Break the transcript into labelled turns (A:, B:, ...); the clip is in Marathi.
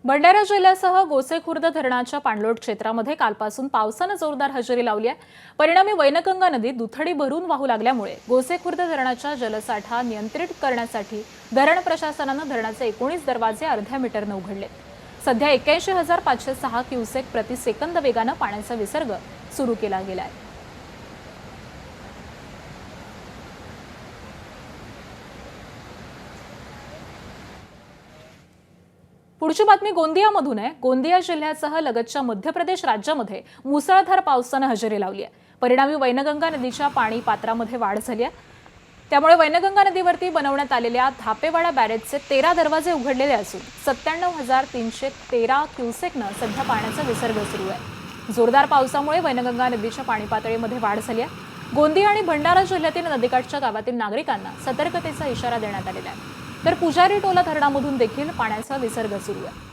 A: भंडारा जिल्ह्यासह गोसेखुर्द धरणाच्या पाणलोट क्षेत्रामध्ये कालपासून पावसानं जोरदार हजेरी लावली आहे। परिणामी वैनगंगा नदी दुथडी भरून वाहू लागल्यामुळे गोसेखुर्द धरणाचा जलसाठा नियंत्रित करण्यासाठी धरण प्रशासनानं धरणाचे 19 दरवाजे अर्ध्या मीटरनं उघडलेत। सध्या 81,506 क्युसेक प्रति सेकंद वेगानं पाण्याचा विसर्ग सुरू केला गेला आहे। पुढची बातमी गोंदियामधून आहे। गोंदिया जिल्ह्यासह लगतच्या मध्य प्रदेश राज्यामध्ये मुसळधार पावसानं हजेरी लावली आहे। परिणामी वैनगंगा नदीच्या पाणी पात्रामध्ये वाढ झाली आहे। त्यामुळे वैनगंगा नदीवरती बनवण्यात आलेल्या धापेवाडा बॅरेजचे 13 दरवाजे उघडलेले असून 97,313 क्युसेकनं सध्या पाण्याचा विसर्ग सुरू आहे। जोरदार पावसामुळे वैनगंगा नदीच्या पाणी पातळीमध्ये वाढ झाली आहे। गोंदिया आणि भंडारा जिल्ह्यातील नदीकाठच्या गावातील नागरिकांना सतर्कतेचा इशारा देण्यात आलेला आहे। तर पुजारी टोला धरणामधून देखील पाण्याचा विसर्ग सुरू आहे।